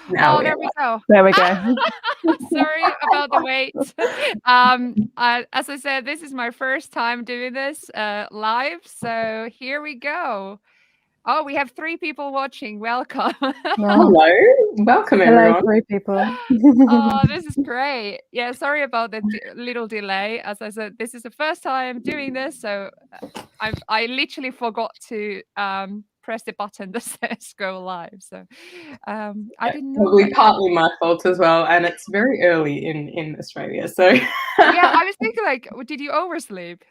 Now Oh, there we go. There we go. Sorry about the wait. As I said, this is my first time doing this live, so here we go. Oh, we have 3 people watching. Welcome. Oh, Hello, welcome hello, everyone. 3 people. Oh, this is great. Yeah, sorry about the little delay. As I said, this is the first time doing this, so I literally forgot to press the button that says go live. So I didn't know. Probably partly my fault as well, and it's very early in Australia, so Yeah, I was thinking like, did you oversleep?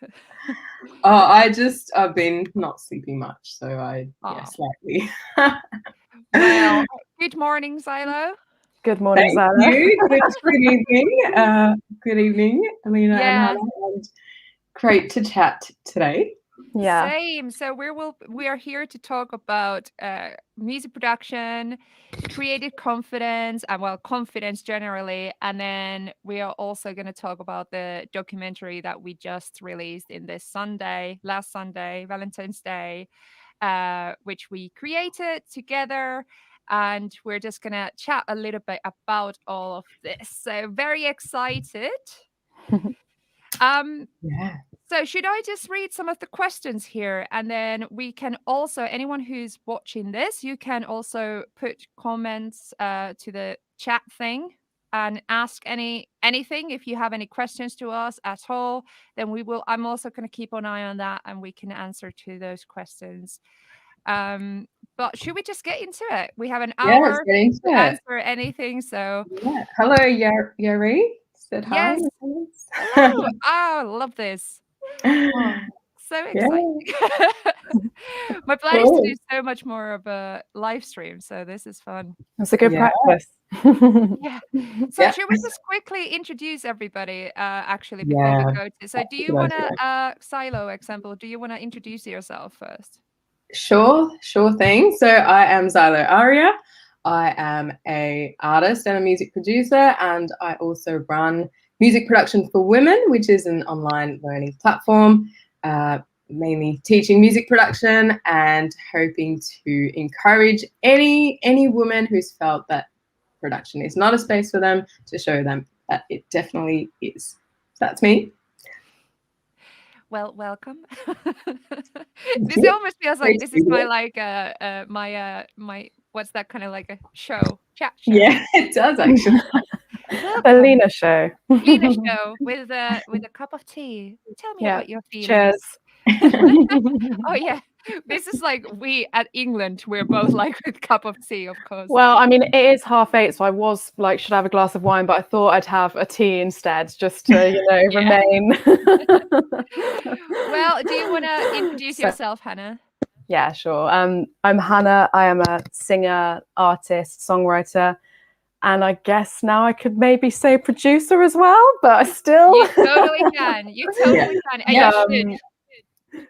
I've been not sleeping much, so slightly. Well, good morning, Xylo. Good morning, Thank Xylo. you. Good evening. Good evening, Alina and Hannah. And great to chat today. Yeah. Same. So we are here to talk about music production, creative confidence, and confidence generally. And then we are also going to talk about the documentary that we just released in last Sunday, Valentine's Day, which we created together. And we're just going to chat a little bit about all of this. So very excited. Yeah. So should I just read some of the questions here, and then we can also, anyone who's watching this, you can also put comments to the chat thing and ask anything. If you have any questions to us at all, then I'm also going to keep an eye on that, and we can answer to those questions. But should we just get into it? We have an hour Let's get into to it. answer anything. So yeah. Hello, Yari. Said hi. yes. Hello. Oh, love this. Oh, so exciting. My plan is to do so much more of a live stream, so this is fun. That's a good practice. Yeah. So should we just quickly introduce everybody actually before we go to, so do you want to Xylo example, do you want to introduce yourself first? Sure thing. So I am Xylo Aria. I am an artist and a music producer, and I also run Music Production for Women, which is an online learning platform, mainly teaching music production and hoping to encourage any woman who's felt that production is not a space for them, to show them that it definitely is. So that's me. Well, welcome. This almost feels like this is my my what's that kind of like a chat show? Yeah, it does actually. A Lena show. Lena show with a cup of tea. Tell me about your feelings. Cheers. Oh yeah, this is like we at England. We're both like with cup of tea, of course. Well, I mean, it is 8:30, so I was like, should I have a glass of wine? But I thought I'd have a tea instead, just to remain. Well, do you want to introduce yourself, Hannah? Yeah, sure. I'm Hannah. I am a singer, artist, songwriter, and I guess now I could maybe say producer as well, but still. You totally can. You totally can. And you should.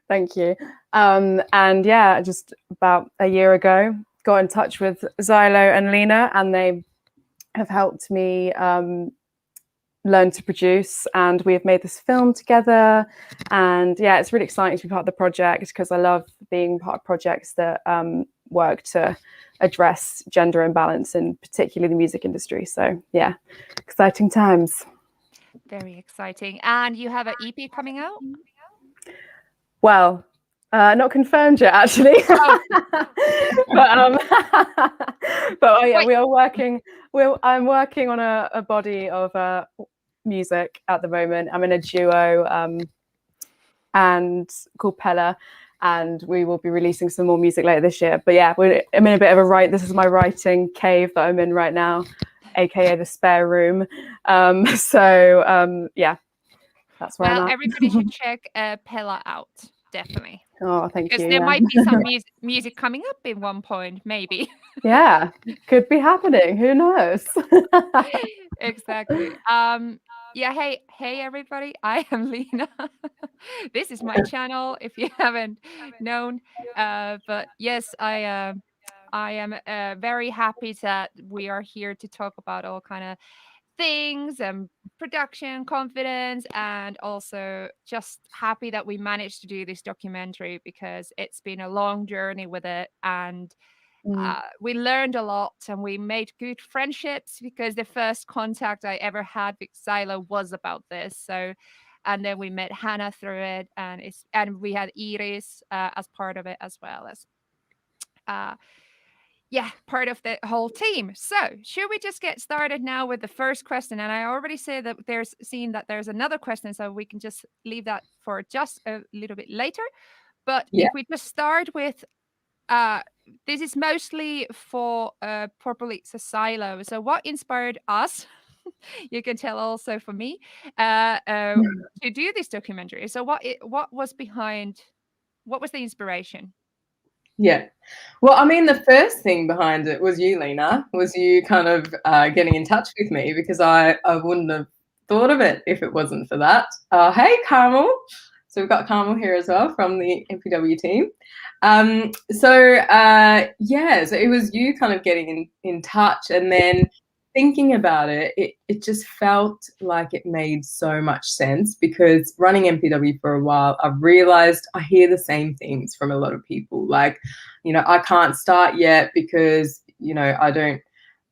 Thank you. And yeah, just about a year ago, got in touch with Xylo and Lena, and they have helped me learn to produce, and we have made this film together. And yeah, it's really exciting to be part of the project, because I love being part of projects that work to address gender imbalance, in particularly the music industry. So yeah, exciting times. Very exciting. And you have an EP coming out? Well, not confirmed yet, actually. But yeah, we are working. I'm working on a body of music at the moment. I'm in a duo and called Pella, and we will be releasing some more music later this year. But yeah, I'm in a bit of a this is my writing cave that I'm in right now, aka the spare room. Yeah, that's where I'm at. Everybody should check Pella out, definitely. Oh, thank you. Because there might be some music coming up in one point, maybe. Yeah, could be happening. Who knows? Exactly. Yeah. Hey, everybody. I am Lena. This is my channel, if you haven't known. But yes, I am very happy that we are here to talk about all kind of things and production confidence, and also just happy that we managed to do this documentary, because it's been a long journey with it, and We learned a lot and we made good friendships because the first contact I ever had with Xylo was about this. So, and then we met Hannah through it, and we had Iris as part of it, as well as part of the whole team. So should we just get started now with the first question? And I already said that there's another question, so we can just leave that for just a little bit later. But if we just start with this is mostly for properly Xylo. So what inspired us? You can tell also for me to do this documentary. So what was behind? What was the inspiration? Yeah. Well, I mean, the first thing behind it was you, Lena, was you kind of getting in touch with me, because I wouldn't have thought of it if it wasn't for that. Hey, Carmel. So we've got Carmel here as well from the MPW team. So it was you kind of getting in touch, and then thinking about it, it just felt like it made so much sense, because running MPW for a while, I've realized I hear the same things from a lot of people. Like, I can't start yet because,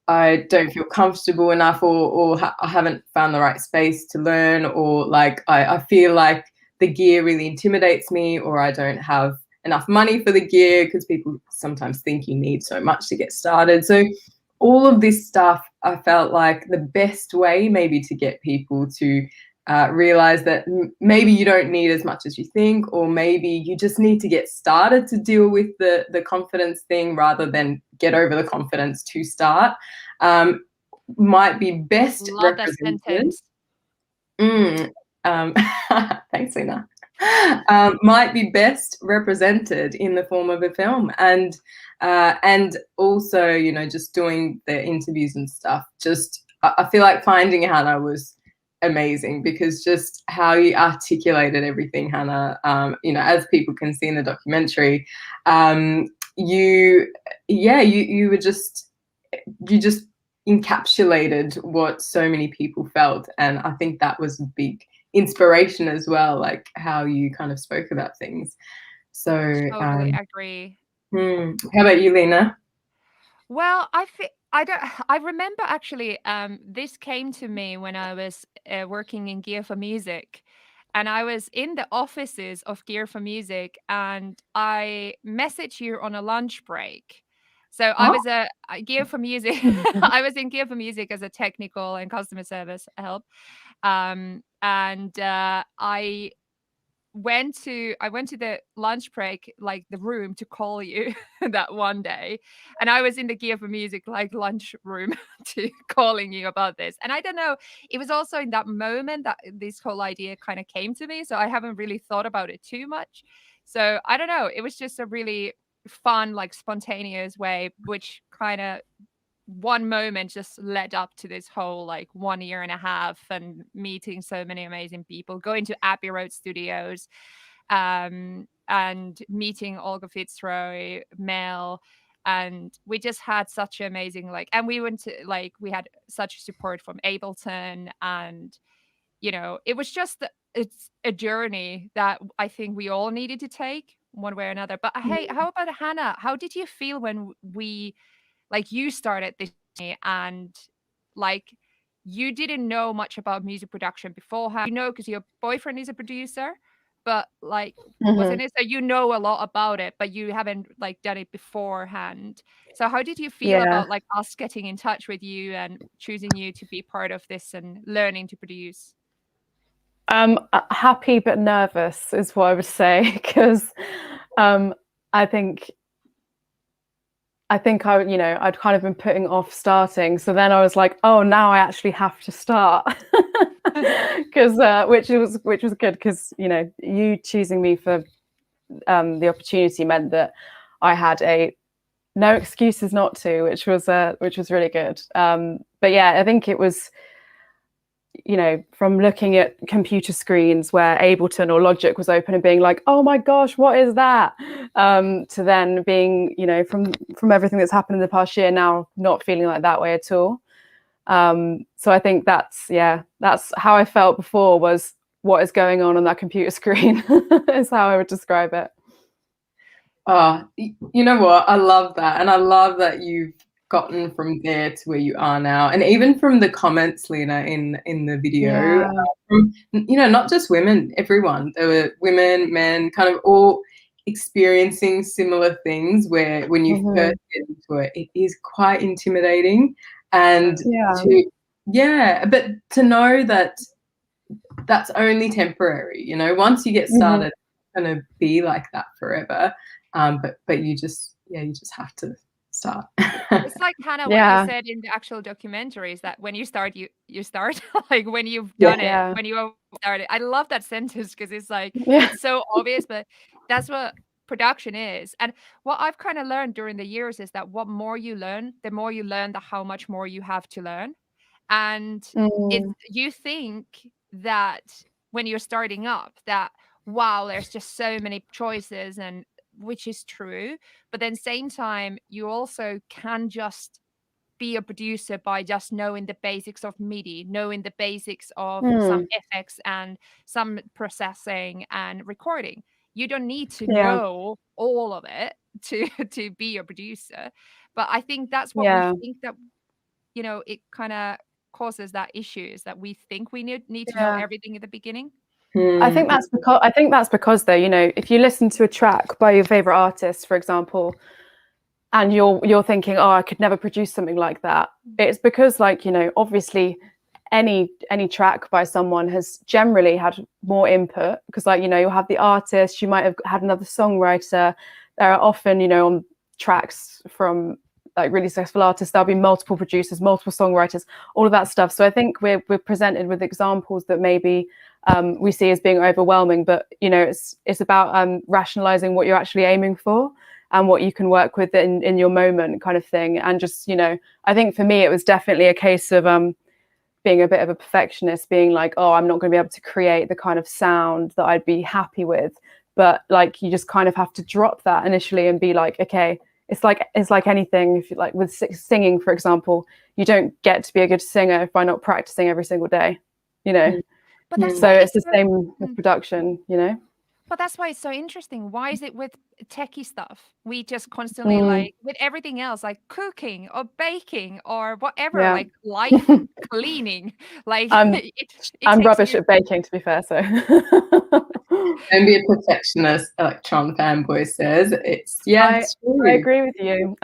I don't feel comfortable enough, or I haven't found the right space to learn, or like I feel like the gear really intimidates me, or I don't have enough money for the gear, because people sometimes think you need so much to get started. So all of this stuff, I felt like the best way maybe to get people to realize that maybe you don't need as much as you think, or maybe you just need to get started to deal with the confidence thing, rather than get over the confidence to start, might be best Love that represented. sentence. Thanks, Lena. Might be best represented in the form of a film, and also, just doing the interviews and stuff. Just, I feel like finding Hannah was amazing, because just how you articulated everything, Hannah, as people can see in the documentary, you just encapsulated what so many people felt, and I think that was a big inspiration as well, like how you kind of spoke about things. So Totally agree. How about you, Lena? Well, I remember actually this came to me when I was working in Gear for Music, and I was in the offices of Gear for Music, and I messaged you on a lunch break. So I was a Gear for Music. I was in Gear for Music as a technical and customer service help, and I went to the lunch break, like the room, to call you that one day. And I was in the Gear for Music, like lunch room to calling you about this. And I don't know, it was also in that moment that this whole idea kind of came to me. So I haven't really thought about it too much. So I don't know, it was just a really fun, like spontaneous way, which kind of one moment just led up to this whole like 1 year and a half, and meeting so many amazing people, going to Abbey Road Studios, and meeting Olga Fitzroy, Mel, and we just had such amazing and we went to we had such support from Ableton, and it was just it's a journey that I think we all needed to take one way or another. But hey, how about Hannah? How did you feel when you started this and you didn't know much about music production beforehand, because your boyfriend is a producer, but wasn't it? So you know a lot about it, but you haven't done it beforehand. So how did you feel about us getting in touch with you and choosing you to be part of this and learning to produce? Happy but nervous is what I would say, because I think I'd kind of been putting off starting. So then I was like, oh, now I actually have to start, because which was good, because you choosing me for the opportunity meant that I had no excuses not to, which was really good. But yeah, I think it was, from looking at computer screens where Ableton or Logic was open and being like, oh my gosh, what is that? To then being, from everything that's happened in the past year, now not feeling like that way at all. So I think that's how I felt before, was what is going on that computer screen is how I would describe it. You know what? I love that. And I love that you've gotten from there to where you are now. And even from the comments, Lena, in the video, Yeah. from, not just women, everyone. There were women, men, kind of all experiencing similar things where when you first get into it, it is quite intimidating. And but to know that that's only temporary, once you get started, it's going to be like that forever. But you just have to start. It's like, Hannah, what you said in the actual documentary is that when you start, you start. Like when you've done it, when you started. I love that sentence because it's like it's so obvious, but that's what production is. And what I've kind of learned during the years is that what more you learn, the more you learn that how much more you have to learn. And you think that when you're starting up that, wow, there's just so many choices, and which is true. But then same time, you also can just be a producer by just knowing the basics of MIDI, knowing the basics of some effects and some processing and recording. You don't need to know all of it to be a producer. But I think that's what we think that, it kind of causes that issue, is that we think we need to know everything at the beginning. I think that's because though, if you listen to a track by your favorite artist, for example, and you're thinking, oh, I could never produce something like that, it's because, like, obviously any track by someone has generally had more input, because, like, you'll have the artist, you might have had another songwriter. There are often, on tracks from like really successful artists, there'll be multiple producers, multiple songwriters, all of that stuff. So I think we're presented with examples that maybe we see as being overwhelming, but it's about rationalizing what you're actually aiming for and what you can work with in your moment, kind of thing. And just, I think for me it was definitely a case of being a bit of a perfectionist, being like, oh, I'm not going to be able to create the kind of sound that I'd be happy with. But like, you just kind of have to drop that initially and be like, okay, it's like anything. If you like with singing, for example, you don't get to be a good singer by not practicing every single day, But that's so it's the same with production, But that's why it's so interesting. Why is it with techie stuff? We just constantly, like, with everything else, like cooking or baking or whatever, like life, cleaning. Like, I'm rubbish at baking, to be fair. So don't be a perfectionist, like Tron Fanboy says. It's I agree with you.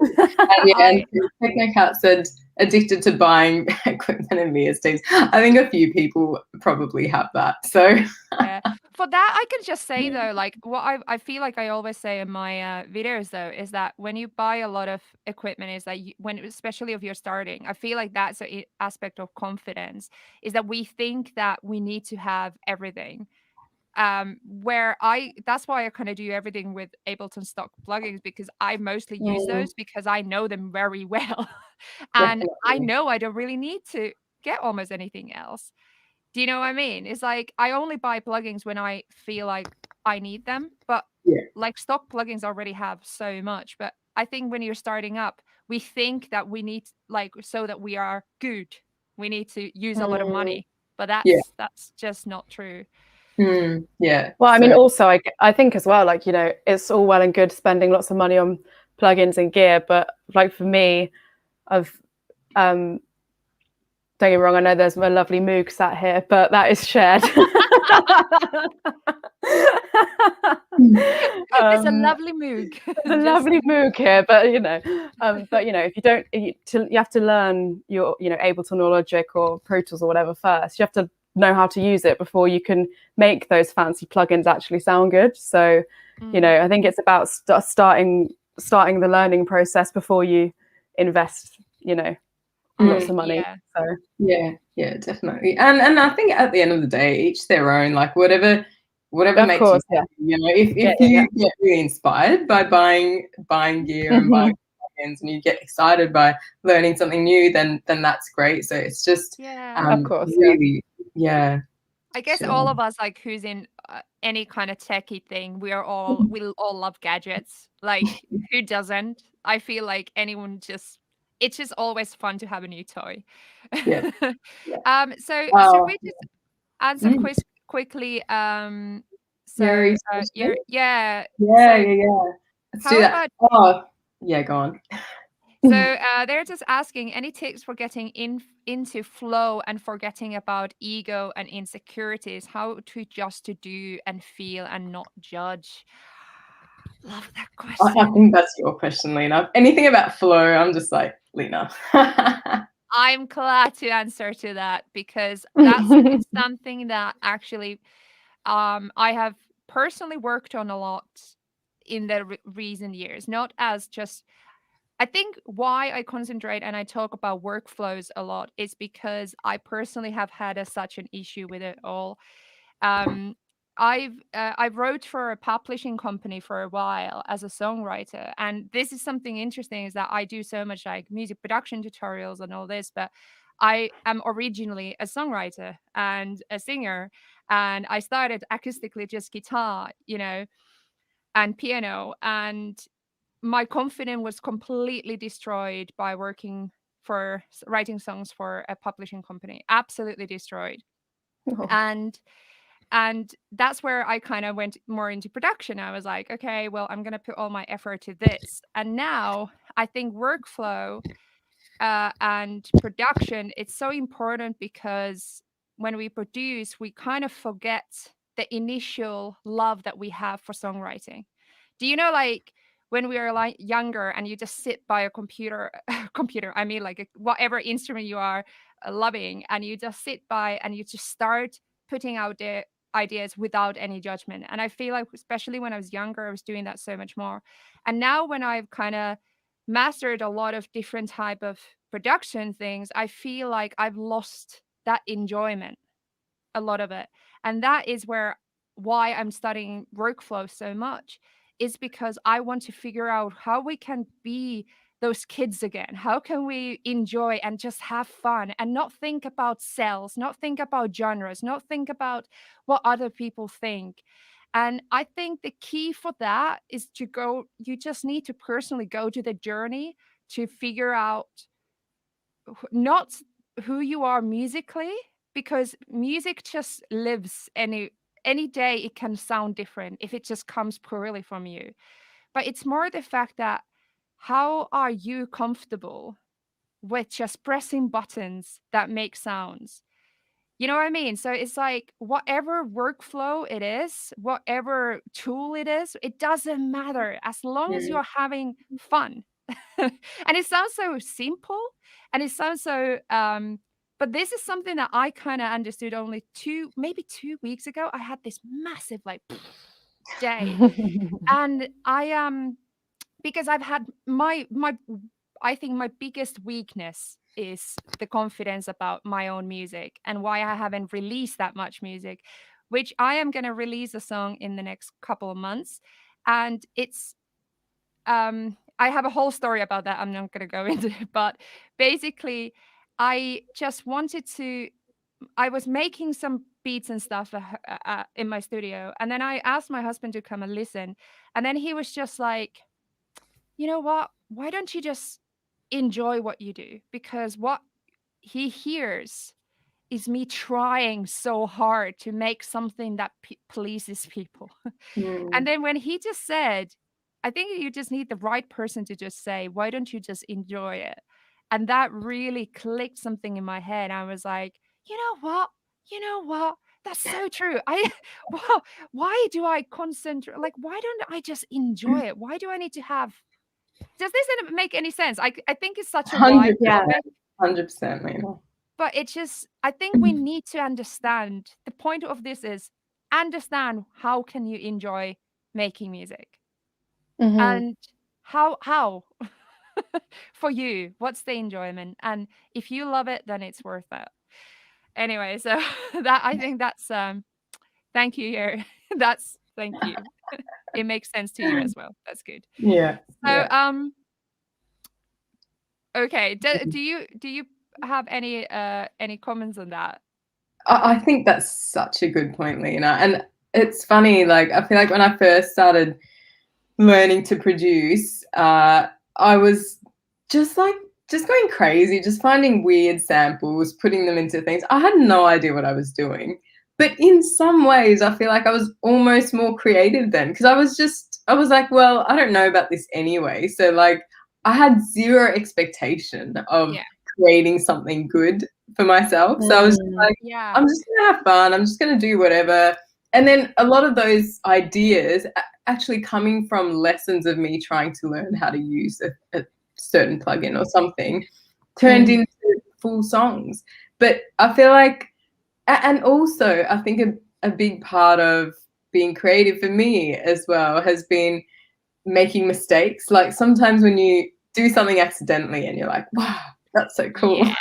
And Technocat said, addicted to buying equipment and VSTs. I think a few people probably have that. So for that, I can just say though, like what I feel like I always say in my videos though, is that when you buy a lot of equipment, is that especially if you're starting, I feel like that's an aspect of confidence, is that we think that we need to have everything. That's why I kind of do everything with Ableton stock plugins, because I mostly use those because I know them very well. And I know I don't really need to get almost anything else. Do you know what I mean? It's like I only buy plugins when I feel like I need them, but like stock plugins already have so much. But I think when you're starting up, we think that we need, like, so that we are good, we need to use a lot of money, but that's just not true. Well, I mean, also I think as well, like, it's all well and good spending lots of money on plugins and gear, but like for me, don't get me wrong, I know there's a lovely Moog sat here, but that is shared. There's a lovely Moog. A lovely Moog here, but if you don't, you have to learn your, Ableton or Logic or Pro Tools or whatever first. You have to know how to use it before you can make those fancy plugins actually sound good. So, I think it's about starting the learning process before you invest, lots of money. So yeah, definitely. And I think at the end of the day, each their own. Like whatever makes you happy, if you get really inspired by buying gear and buying plugins, and you get excited by learning something new, then that's great. So it's just of course, really I guess all of us, like, who's in any kind of techie thing, we'll all love gadgets. Like, who doesn't? I feel like it's just always fun to have a new toy. So should we just answer quickly So Yuri's you're, yeah. yeah, So yeah. Let's how do that. about, Oh, yeah, go on. so they're just asking any tips for getting into flow and forgetting about ego and insecurities, how to just to do and feel and not judge. Love that I question. think that's your question, Lena. Anything about flow, I'm just like, Lena. I'm glad to answer to that because that's it's something that actually I have personally worked on a lot in the recent years. Not as just, I think why I concentrate and I talk about workflows a lot is because I personally have had such an issue with it all. Um, I wrote for a publishing company for a while as a songwriter, and this is something interesting is that I do so much like music production tutorials and all this, but I am originally a songwriter and a singer, and I started acoustically just guitar, and piano, and my confidence was completely destroyed by working for writing songs for a publishing company. Absolutely destroyed. Oh. And that's where I kind of went more into production. I was like, okay, well, I'm going to put all my effort to this. And now I think workflow and production, it's so important because when we produce, we kind of forget the initial love that we have for songwriting. Do you know, like when we are like younger and you just sit by a computer, I mean, like whatever instrument you are loving, and you just sit by and you just start putting out the ideas without any judgment. And I feel like, especially when I was younger, I was doing that so much more. And now when I've kind of mastered a lot of different type of production things, I feel like I've lost that enjoyment, a lot of it. And that is why I'm studying workflow so much, is because I want to figure out how we can be those kids again. How can we enjoy and just have fun and not think about sales, not think about genres, not think about what other people think. And I think the key for that is you just need to personally go to the journey to figure out not who you are musically, because music just lives any day. It can sound different if it just comes purely from you, but it's more the fact that how are you comfortable with just pressing buttons that make sounds. You know what I mean? So it's like whatever workflow it is, whatever tool it is, it doesn't matter as long as Mm. you're having fun. And it sounds so simple and it sounds so but this is something that I kind of understood only maybe 2 weeks ago. I had this massive like day, and I because I've had my I think my biggest weakness is the confidence about my own music and why I haven't released that much music, which I am going to release a song in the next couple of months. And it's I have a whole story about that. I'm not going to go into it, but basically I just wanted to I was making some beats and stuff in my studio, and then I asked my husband to come and listen, and then he was just like, you know what? Why don't you just enjoy what you do? Because what he hears is me trying so hard to make something that pleases people. And Mm. then when he just said, I think you just need the right person to just say, why don't you just enjoy it? And that really clicked something in my head. I was like, you know what? You know what? That's so true. Well, why do I concentrate? Like, why don't I just enjoy it? Why do I need to have, does this make any sense? I think it's such a wide 100%. topic, 100%, Lena. but it just, I think we need to understand, the point of this is understand how can you enjoy making music, and how for you, what's the enjoyment, and if you love it, then it's worth it. Anyway, so that, I think that's thank you here. That's, thank you. It makes sense to you as well. That's good. Yeah. So Yeah. okay, do you have any comments on that? I think that's such a good point, Lena. And it's funny, like, I feel like when I first started learning to produce, I was just going crazy, just finding weird samples, putting them into things. I had no idea what I was doing. but in some ways, I feel like I was almost more creative then, because I was like, well, I don't know about this anyway. So like I had zero expectation of creating something good for myself. So I was just like, I'm just gonna have fun. I'm just gonna do whatever. And then a lot of those ideas actually coming from lessons of me trying to learn how to use a certain plugin or something turned into full songs. But I feel like, and also I think a big part of being creative for me as well has been making mistakes. Like sometimes when you do something accidentally and you're like, wow, that's so cool. Yes.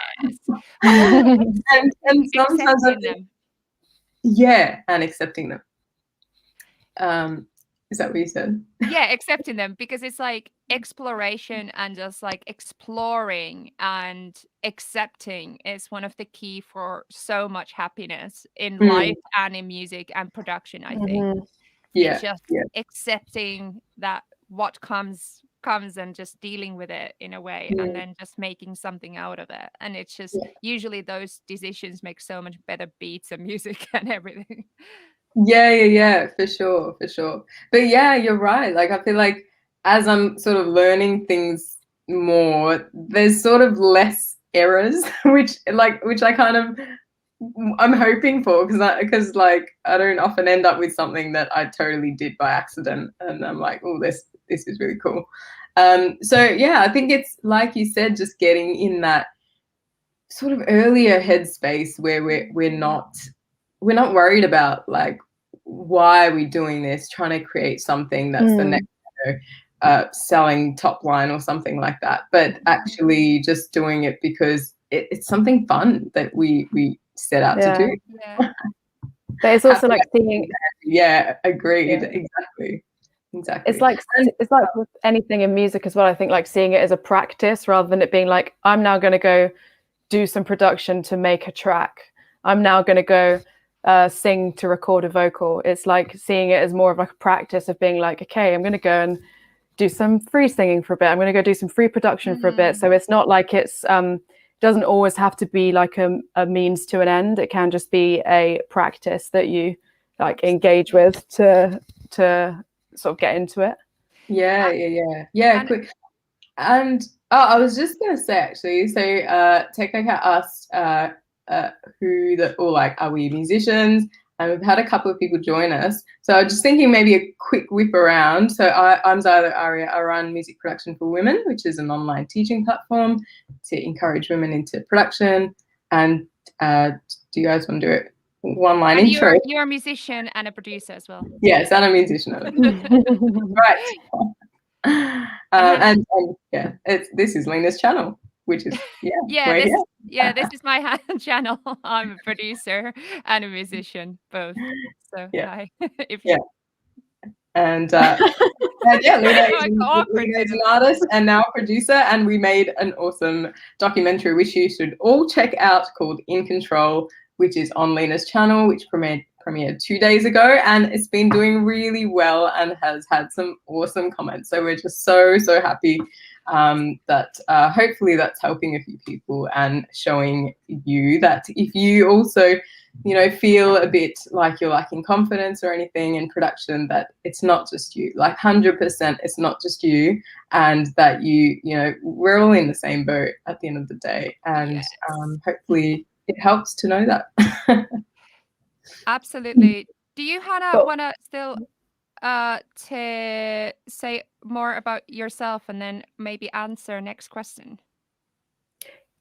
But also and sometimes I accepting think, them. yeah, and accepting them. Is that what you said? Yeah, accepting them, because it's like exploration and just like exploring and accepting is one of the key for so much happiness in life and in music and production, I think. It's just accepting that what comes and just dealing with it in a way, and then just making something out of it. And it's just usually those decisions make so much better beats and music and everything. Yeah, for sure. But yeah, you're right. Like I feel like as I'm sort of learning things more, there's sort of less errors, which I kind of I'm hoping for, because like I don't often end up with something that I totally did by accident, and I'm like, oh, this is really cool. So yeah, I think it's like you said, just getting in that sort of earlier headspace where we're not worried about like why are we doing this, trying to create something that's the next selling top line or something like that, but actually just doing it because it's something fun that we set out to do. But it's also like seeing, agreed. Exactly. It's like with anything in music as well. I think like seeing it as a practice rather than it being like, I'm now going to go do some production to make a track. I'm now going to go sing to record a vocal. It's like seeing it as more of like a practice of being like, okay, I'm going to go and do some free singing for a bit. I'm going to go do some free production for a bit. So it's not like it's doesn't always have to be like a means to an end. It can just be a practice that you like engage with to sort of get into it. Yeah. Quick. And I was just gonna say actually, so Tekaka asked are we musicians? And we've had a couple of people join us. So I was just thinking maybe a quick whip around. So I'm Xylo Aria. I run Music Production for Women, which is an online teaching platform to encourage women into production. And do you guys want to do it? One line intro. You're a musician and a producer as well. Yes, and a musician. Right. And this is Lena's channel, which is this is my channel. I'm a producer and a musician, both. So hi. And Lena is an artist and now a producer, and we made an awesome documentary which you should all check out called In Ctrl, which is on Lena's channel, which premiered 2 days ago, and it's been doing really well and has had some awesome comments. So we're just so happy that hopefully that's helping a few people and showing you that if you also feel a bit like you're lacking confidence or anything in production, that it's not just you, like 100% it's not just you, and that we're all in the same boat at the end of the day, and hopefully it helps to know that. Absolutely. Do you, Hannah, want to still to say more about yourself and then maybe answer next question?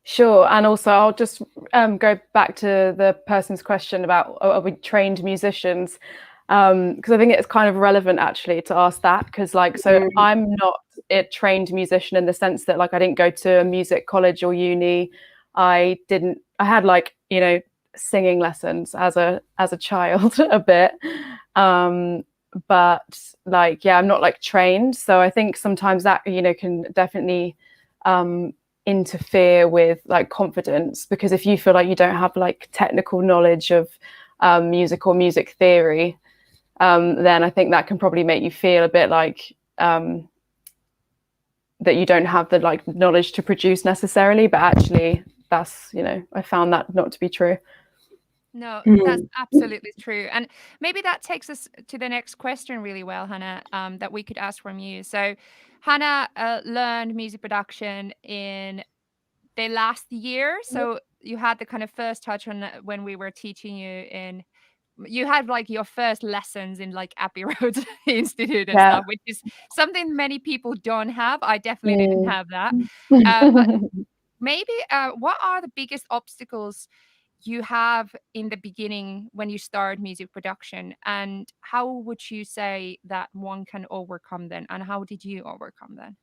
Sure. And also I'll just go back to the person's question about are we trained musicians, because I think it's kind of relevant actually to ask that, because like I'm not a trained musician in the sense that like I didn't go to a music college or uni. I had like singing lessons as a child a bit, but like I'm not like trained, so I think sometimes that can definitely interfere with like confidence, because if you feel like you don't have like technical knowledge of music or music theory, then I think that can probably make you feel a bit like that you don't have the like knowledge to produce necessarily, but actually that's I found that not to be true. No, that's Mm. absolutely true. And maybe that takes us to the next question really well, Hannah, that we could ask from you. So Hannah learned music production in the last year. So you had the kind of first touch on when we were teaching you had like your first lessons in like Abbey Road Institute and Yeah. stuff, which is something many people don't have. I definitely didn't have that. But maybe what are the biggest obstacles you have in the beginning when you start music production, and how would you say that one can overcome them, and how did you overcome them?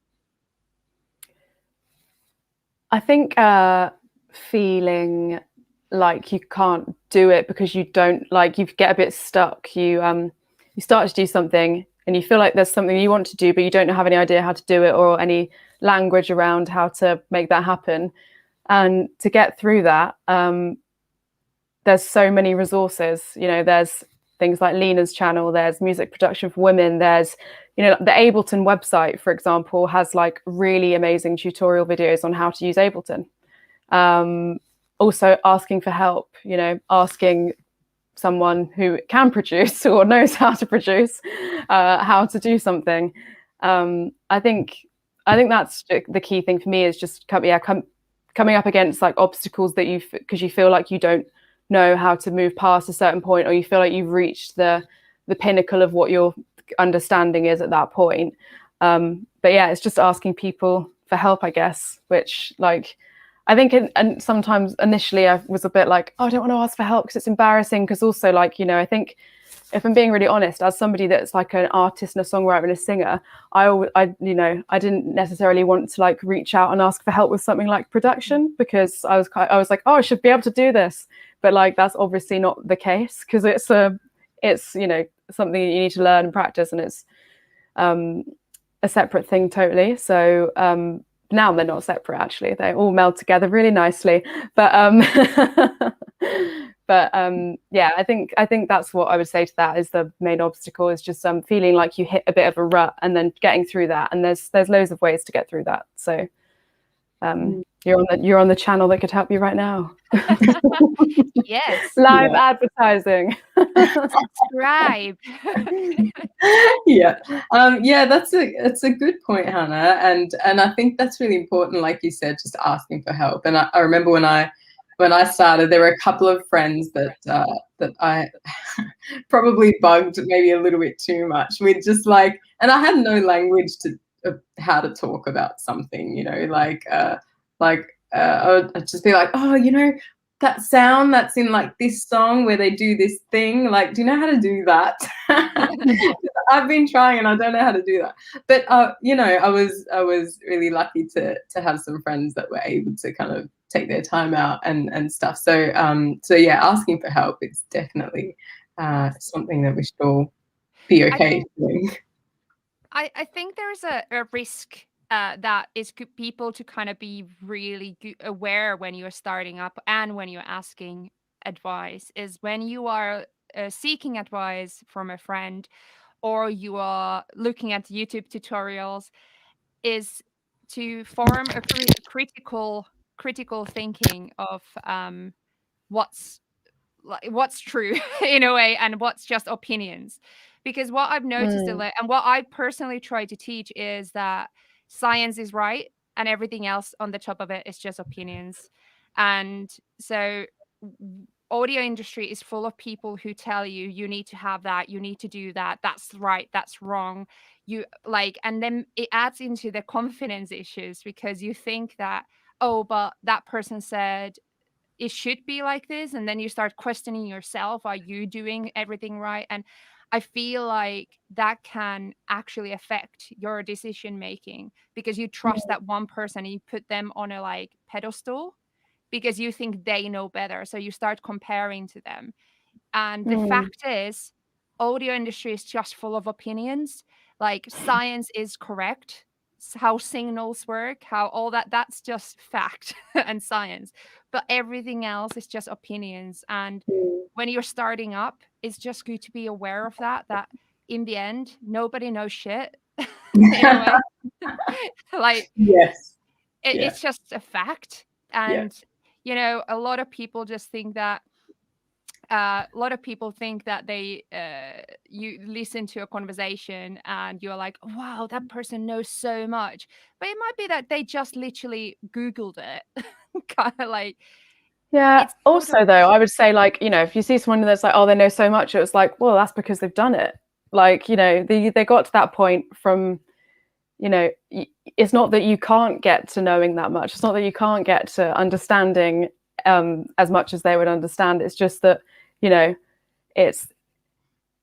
I think feeling like you can't do it because you don't, like, you get a bit stuck. You start to do something and you feel like there's something you want to do, but you don't have any idea how to do it or any language around how to make that happen. And to get through that, there's so many resources. You know, there's things like Lena's channel, there's music production for women, there's, you know, the Ableton website, for example, has like really amazing tutorial videos on how to use Ableton. Also asking for help, you know, asking someone who can produce or knows how to produce how to do something. I think that's the key thing for me, is just coming up against like obstacles that because you feel like you don't know how to move past a certain point, or you feel like you've reached the pinnacle of what your understanding is at that point. But yeah, it's just asking people for help, I guess, which, like, I think and sometimes initially I was a bit like, oh, I don't want to ask for help because it's embarrassing, because also, like, you know, I think if I'm being really honest, as somebody that's like an artist and a songwriter and a singer, I didn't necessarily want to like reach out and ask for help with something like production, because I was like, oh, I should be able to do this, but like that's obviously not the case, because it's you know, something you need to learn and practice, and it's a separate thing totally. So now they're not separate, actually, they all meld together really nicely, but yeah, I think that's what I would say to that, is the main obstacle is just feeling like you hit a bit of a rut and then getting through that, and there's loads of ways to get through that. So you're on the channel that could help you right now. Yes. Live advertising. Subscribe. Yeah. It's a good point, Hannah, and I think that's really important, like you said, just asking for help. And I remember when I started, there were a couple of friends that I probably bugged maybe a little bit too much. We'd just like, and I had no language of how to talk about something, you know, I'd just be like, oh, you know, that sound that's in like this song where they do this thing, like, do you know how to do that? I've been trying and I don't know how to do that. But you know, I was really lucky to have some friends that were able to kind of take their time out and stuff. So yeah, asking for help is definitely something that we should all be okay doing. I think there's a risk that is people to kind of be really aware when you're starting up and when you're asking advice, is when you are seeking advice from a friend or you are looking at YouTube tutorials, is to form a critical thinking of what's true in a way and what's just opinions. Because what I've noticed and what I personally try to teach is that science is right and everything else on the top of it is just opinions. And so audio industry is full of people who tell you you need to have that, you need to do that, that's right, that's wrong, you like, and then it adds into the confidence issues, because you think that, oh, but that person said it should be like this, and then you start questioning yourself, are you doing everything right? And I feel like that can actually affect your decision making, because you trust that one person and you put them on a like pedestal because you think they know better, so you start comparing to them. And the fact is, audio industry is just full of opinions. Like, science is correct, how signals work, how all that's just fact and science. But everything else is just opinions. And when you're starting up, it's just good to be aware of that in the end, nobody knows shit. In a way. Like, Yes. it's just a fact. And you know, a lot of people just think that a lot of people think that you listen to a conversation and you're like, wow, that person knows so much, but it might be that they just literally Googled it. Kind of like, Yeah. it's Also, totally though, I would say, like, you know, if you see someone that's like, oh, they know so much, it was like, well, that's because they've done it. Like, you know, they got to that point from, you know, it's not that you can't get to knowing that much. It's not that you can't get to understanding as much as they would understand. It's just that, you know, it's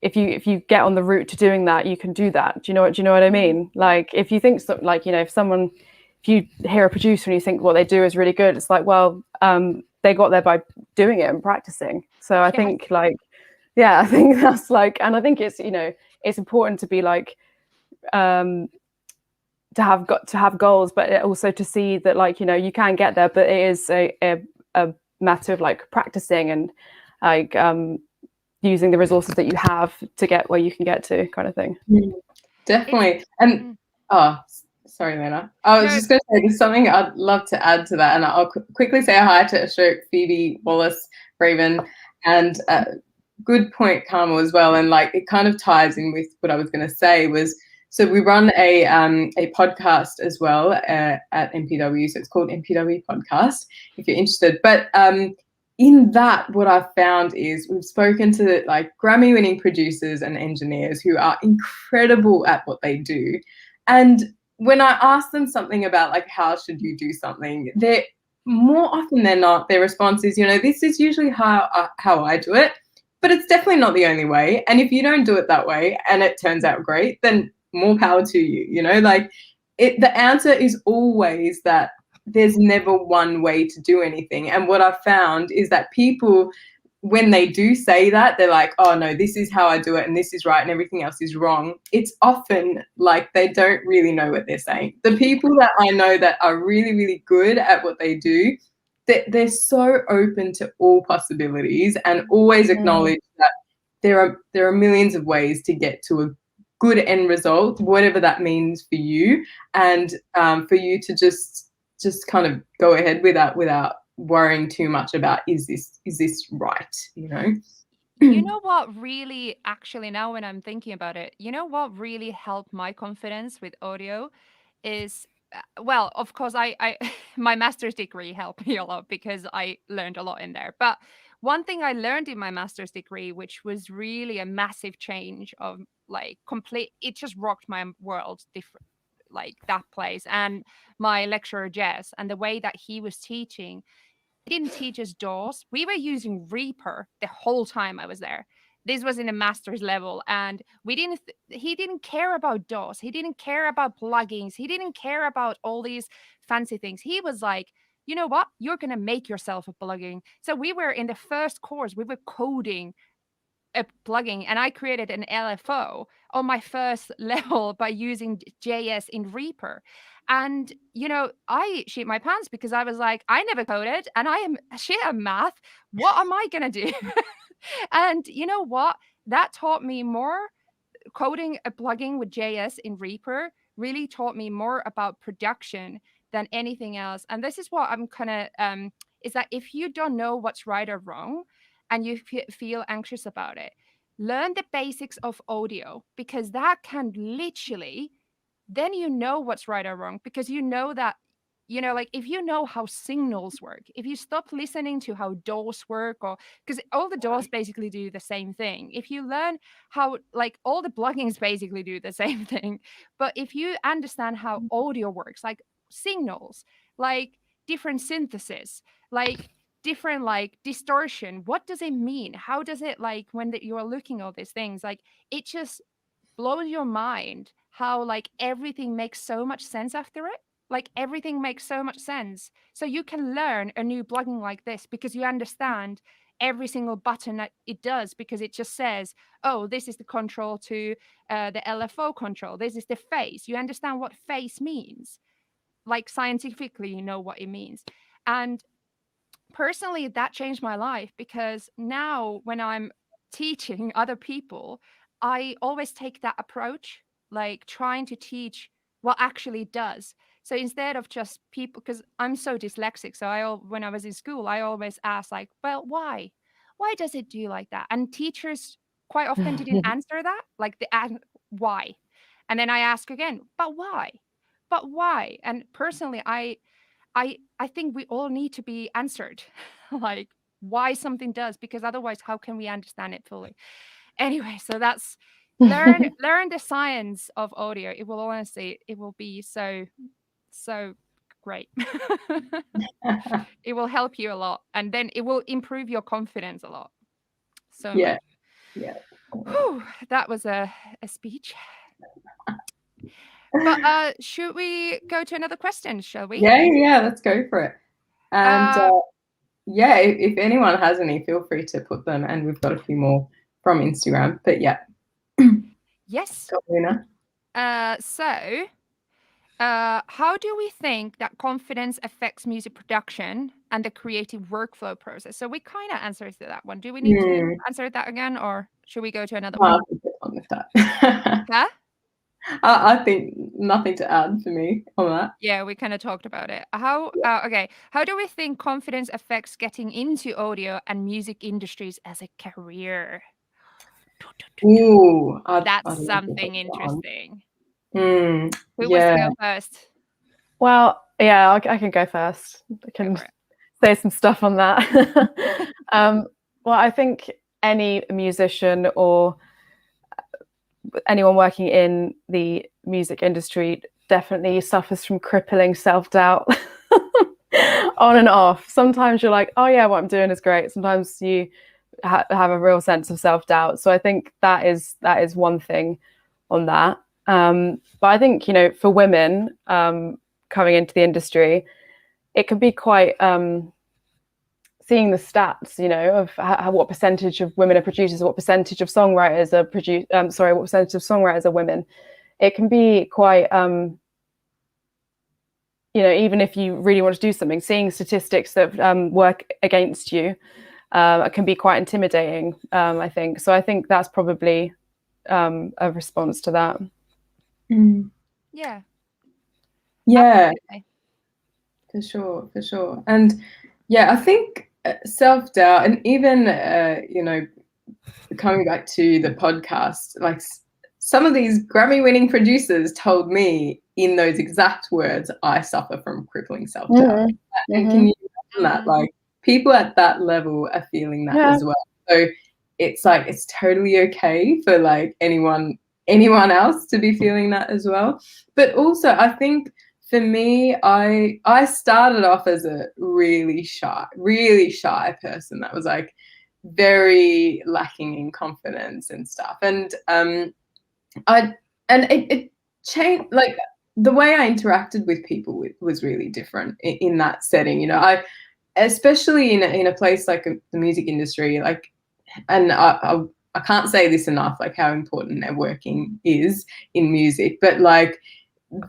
if you get on the route to doing that, you can do that. Do you know what I mean? Like, if you think so, like, you know, if you hear a producer and you think what they do is really good, it's like, well, they got there by doing it and practicing. So I think, like, yeah, I think that's like, and I think it's, you know, it's important to be like, to have goals, but also to see that, like, you know, you can get there, but it is a matter of like practicing and like using the resources that you have to get where you can get to, kind of thing. Definitely. And sorry, Lena. I was just going to say there's something I'd love to add to that, and I'll quickly say hi to Ashok, Phoebe, Wallace, Raven, and good point, Carmel, as well. And like it kind of ties in with what I was going to say was, so we run a podcast as well at MPW, so it's called MPW Podcast if you're interested. But in that, what I've found is we've spoken to like Grammy-winning producers and engineers who are incredible at what they do. And when I ask them something about like how should you do something, they're more often than not, their response is, you know, this is usually how I do it, but it's definitely not the only way. And if you don't do it that way and it turns out great, then more power to you. You know, like the answer is always that there's never one way to do anything. And what I've found is that people, when they do say that, they're like, oh no, this is how I do it and this is right and everything else is wrong. It's often like they don't really know what they're saying. The people that I know that are really, really good at what they do, they're so open to all possibilities and always acknowledge that there are millions of ways to get to a good end result, whatever that means for you, and for you to just kind of go ahead with that without worrying too much about is this right, you know? You know what really, actually, now when I'm thinking about it, you know what really helped my confidence with audio is, well, of course, I my master's degree helped me a lot because I learned a lot in there. But one thing I learned in my master's degree, which was really a massive change of like complete, it just rocked my world different, like that place. And my lecturer Jess and the way that he was teaching, he didn't teach us DAWs. We were using Reaper the whole time I was there. This was in a master's level, and he didn't care about DAWs. He didn't care about plugins. He didn't care about all these fancy things. He was like, you know what? You're going to make yourself a plugin. So we were in the first course, we were coding a plugin, and I created an LFO on my first level by using JS in Reaper. And, you know, I shit my pants because I was like, I never coded and I am shit at math. What am I going to do? And you know what? That taught me more. Coding a plugin with JS in Reaper really taught me more about production than anything else. And this is what I'm kind of, is that if you don't know what's right or wrong and you feel anxious about it, learn the basics of audio, because that can literally, then you know what's right or wrong, because you know that, you know, like if you know how signals work, if you stop listening to how DAWs work, or because all the DAWs basically do the same thing. If you learn how, like, all the plugins basically do the same thing, but if you understand how audio works, like signals, like different synthesis, like different like distortion, what does it mean? How does it, like, when you are looking at all these things, like it just blows your mind how like everything makes so much sense after it. Like everything makes so much sense. So you can learn a new plugin like this because you understand every single button that it does, because it just says, oh, this is the control to the LFO control. This is the phase. You understand what phase means. Like scientifically, you know what it means. And personally, that changed my life, because now when I'm teaching other people, I always take that approach, like trying to teach what actually does. So instead of just people, because I'm so dyslexic, so when I was in school, I always asked like, well, why? why does it do like that? And teachers quite often didn't answer that, like why. And then I ask again, but why? But why? And personally, I think we all need to be answered, like why something does, because otherwise, how can we understand it fully? Anyway, so that's learn the science of audio. It will honestly, it will be so great. It will help you a lot, and then it will improve your confidence a lot. So Yeah. much. Yeah. Whew, that was a speech. But should we go to another question, shall we? Yeah, let's go for it. And yeah, if anyone has any, feel free to put them. And we've got a few more from Instagram. But yeah. Yes. Go, Luna. So, how do we think that confidence affects music production and the creative workflow process? So we kind of answered to that one. Do we need to answer that again, or should we go to another one? I'll get on with that. Huh? I think nothing to add for me on that. Yeah, we kind of talked about it. How okay? How do we think confidence affects getting into audio and music industries as a career? Ooh, That's something interesting. Who Who wants to go first? Well, yeah, I can go first. I can say some stuff on that. Well, I think any musician or anyone working in the music industry definitely suffers from crippling self-doubt on and off. Sometimes you're like, oh yeah, what I'm doing is great. Sometimes you have a real sense of self-doubt. So I think that is one thing on that. But I think, you know, for women coming into the industry, it can be quite seeing the stats, you know, of what percentage of women are producers, what percentage of songwriters are what percentage of songwriters are women. It can be quite, you know, even if you really want to do something, seeing statistics that work against you can be quite intimidating, I think. So I think that's probably a response to that. Yeah. Yeah. Absolutely. For sure. And yeah, I think self-doubt, and even, you know, coming back to the podcast, like some of these Grammy-winning producers told me in those exact words, I suffer from crippling self-doubt. And can you imagine that? Like, people at that level are feeling that as well. So it's like, it's totally okay for like anyone else to be feeling that as well. But also, I think for me, I started off as a really shy person that was like very lacking in confidence and stuff. And it changed, like the way I interacted with people was really different in that setting. You know, I especially in a place like the music industry, like, and I can't say this enough, like how important networking is in music, but like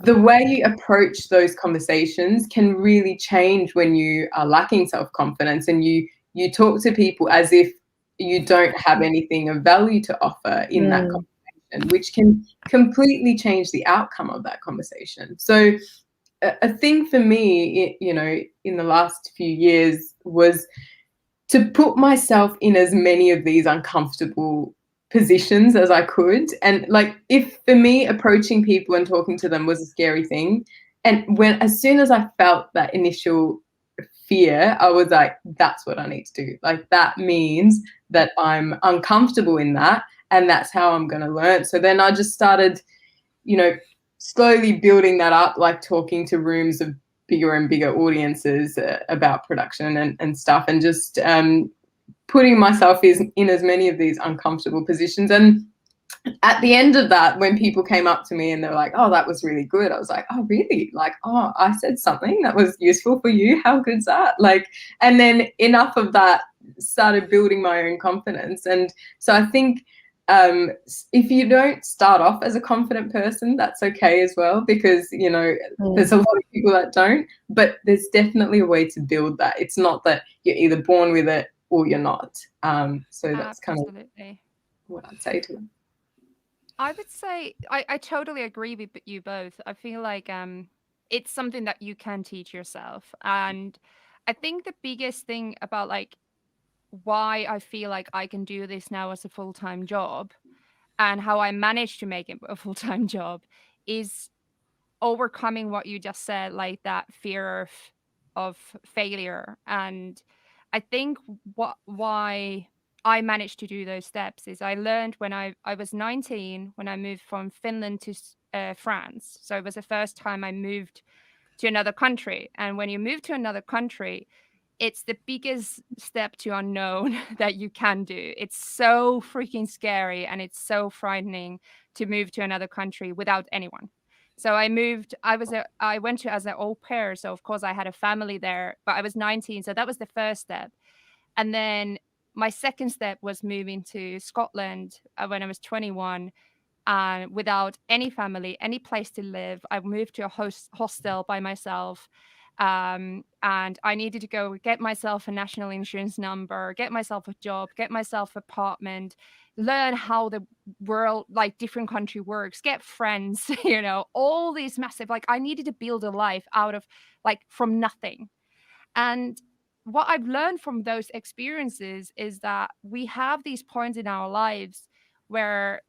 the way you approach those conversations can really change when you are lacking self-confidence and you talk to people as if you don't have anything of value to offer in that conversation, which can completely change the outcome of that conversation. So a thing for me, you know, in the last few years was to put myself in as many of these uncomfortable positions as I could. And like, if for me approaching people and talking to them was a scary thing, and as soon as I felt that initial fear, I was like, that's what I need to do. Like, that means that I'm uncomfortable in that, and that's how I'm going to learn. So then I just started, you know, slowly building that up, like talking to rooms of bigger and bigger audiences about production and stuff, and just putting myself in as many of these uncomfortable positions. And at the end of that, when people came up to me and they were like, oh, that was really good, I was like, oh, really? Like, oh, I said something that was useful for you? How good's that? Like, and then enough of that started building my own confidence. And so I think if you don't start off as a confident person, that's okay as well, because, you know, there's a lot of people that don't, but there's definitely a way to build that. It's not that you're either born with it or you're not. So that's kind of what I'd say to them. I would say I totally agree with you both. I feel like it's something that you can teach yourself. And I think the biggest thing about like why I feel like I can do this now as a full-time job, and how I managed to make it a full-time job, is overcoming what you just said, like that fear of failure. And I think why I managed to do those steps is I learned when I was 19 when I moved from Finland to France. So it was the first time I moved to another country. And when you move to another country, it's the biggest step to unknown that you can do. It's so freaking scary and it's so frightening to move to another country without anyone. So I went to as an au pair. So of course I had a family there, but I was 19. So that was the first step. And then my second step was moving to Scotland when I was 21, without any family, any place to live. I moved to a hostel by myself. And I needed to go get myself a national insurance number, get myself a job, get myself an apartment, learn how the world, like different country works, get friends, all these massive, like I needed to build a life out of like from nothing. And what I've learned from those experiences is that we have these points in our lives where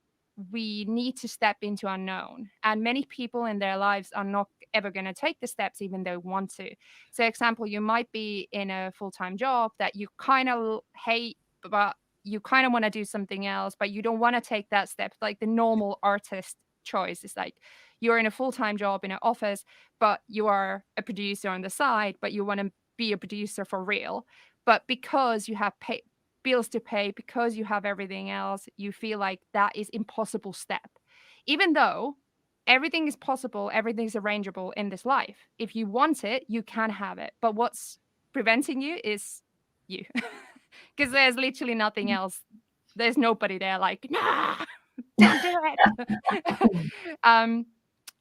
we need to step into unknown. And many people in their lives are not ever going to take the steps even though they want to. So, example, you might be in a full-time job that you kind of hate, but you kind of want to do something else, but you don't want to take that step. Like the normal artist choice is like you're in a full-time job in an office, but you are a producer on the side, but you want to be a producer for real. But because you have bills to pay, because you have everything else, you feel like that is impossible step. Even though everything is possible, everything is arrangeable in this life. If you want it, you can have it. But what's preventing you is you. Because there's literally nothing else. There's nobody there like, nah, don't do it.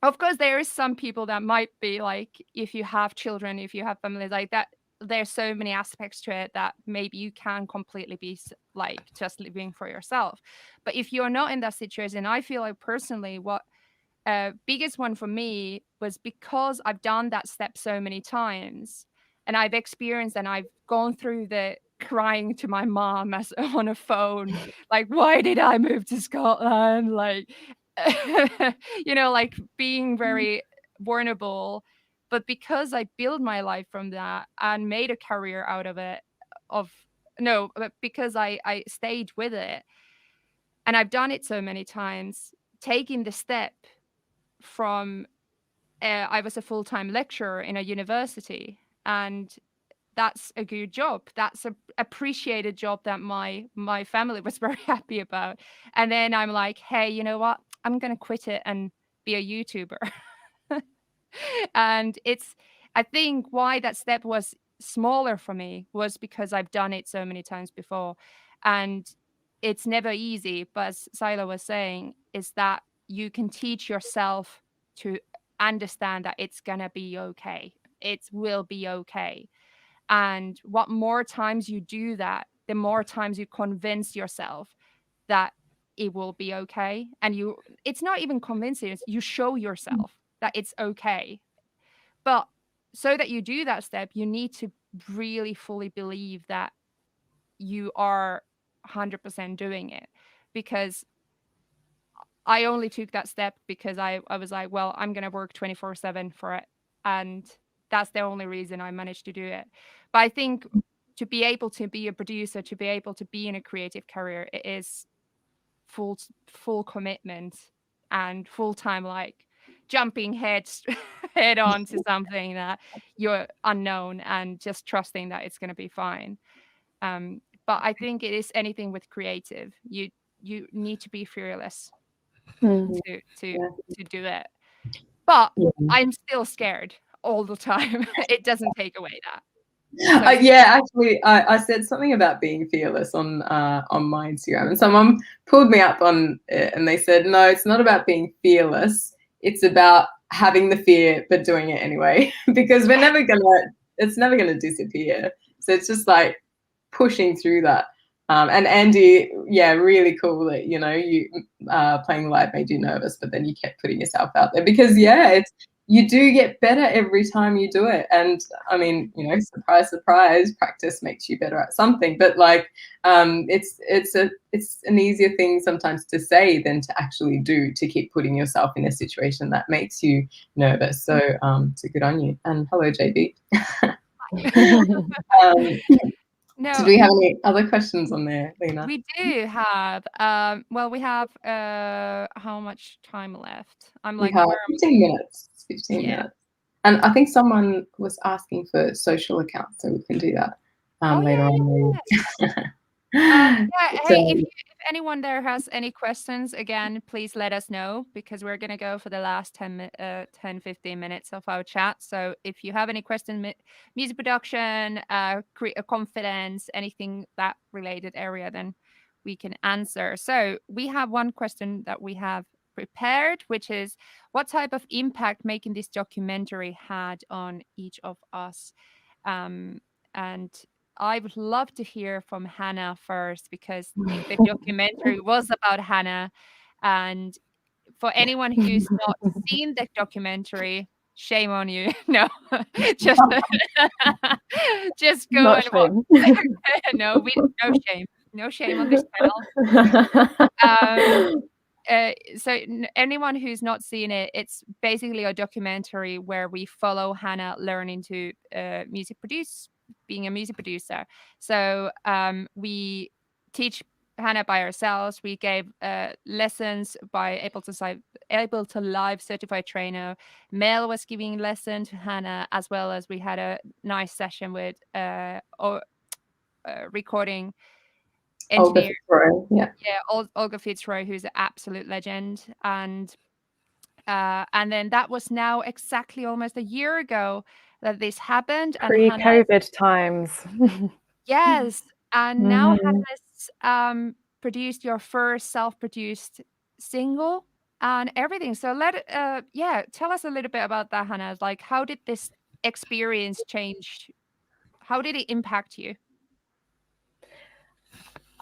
Of course, there is some people that might be like, if you have children, if you have families like that, there's so many aspects to it that maybe you can completely be like just living for yourself. But if you're not in that situation, I feel like personally, what biggest one for me was because I've done that step so many times and I've experienced and I've gone through the crying to my mom as on a phone, like, why did I move to Scotland? Like, like being very vulnerable. But because I built my life from that and made a career out of it, but because I stayed with it and I've done it so many times, taking the step from I was a full-time lecturer in a university, and that's a good job. That's a appreciated job that my family was very happy about. And then I'm like, hey, you know what? I'm gonna quit it and be a YouTuber. And I think why that step was smaller for me was because I've done it so many times before. And it's never easy, but as Xylo was saying, is that you can teach yourself to understand that it's gonna be okay. It will be okay. And what more times you do that, the more times you convince yourself that it will be okay. And it's not even convincing, it's you show yourself that it's okay. But so that you do that step, you need to really fully believe that you are 100% doing it. Because I only took that step because I was like, well, I'm going to work 24/7 for it. And that's the only reason I managed to do it. But I think to be able to be a producer, to be able to be in a creative career, it is full commitment and full time, like jumping head on to something that you're unknown and just trusting that it's going to be fine. But I think it is anything with creative. You need to be fearless to do it. But I'm still scared all the time. It doesn't take away that. Yeah, actually, I said something about being fearless on my Instagram, and someone pulled me up on it, and they said, no, it's not about being fearless. It's about having the fear but doing it anyway, because it's never gonna disappear. So it's just like pushing through that. And Andy, yeah, really cool that you playing live made you nervous, but then you kept putting yourself out there because you do get better every time you do it. And I mean, you know, surprise, surprise, practice makes you better at something. But like, it's an easier thing sometimes to say than to actually do, to keep putting yourself in a situation that makes you nervous. So good on you. And hello, JB. No, Did we have any other questions on there, Lena? we do have. Well, we have how much time left? I'm We like, have where am 15 minutes. 15 Yeah. minutes. And I think someone was asking for social accounts, so we can do that later on. Yeah, So, hey, if anyone there has any questions, again, please let us know, because we're gonna go for the last 10, 15 minutes of our chat. So if you have any questions, music production, confidence, anything that related area, then we can answer. So we have one question that we have prepared, which is, what type of impact making this documentary had on each of us? And I would love to hear from Hannah first, because the documentary was about Hannah. And for anyone who's not seen the documentary, shame on you. No, just just go Not and watch. shame. No, no shame on this channel. So anyone who's not seen it, it's basically a documentary where we follow Hannah learning to being a music producer. So we teach Hannah by ourselves. We gave lessons by able to live certified trainer. Mel was giving lesson to Hannah, as well as we had a nice session with recording engineer. Olga Fitzroy, who's an absolute legend. And then that was now exactly almost a year ago that this happened. Pre-COVID times. Yes. And now Hannah's produced your first self-produced single and everything. So tell us a little bit about that, Hannah. Like, how did this experience change? How did it impact you?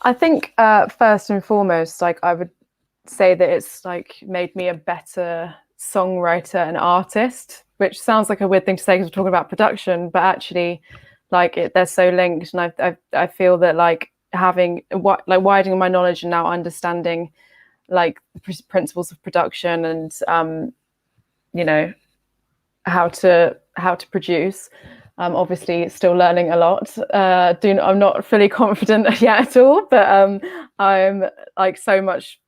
I think first and foremost, like, I would say that it's like made me a better songwriter and artist, which sounds like a weird thing to say because we're talking about production, but actually, like, they're so linked. And I feel that, like, having widening my knowledge and now understanding like the principles of production and you know, how to produce. Obviously still learning a lot. I'm not fully confident yet at all, but I'm like so much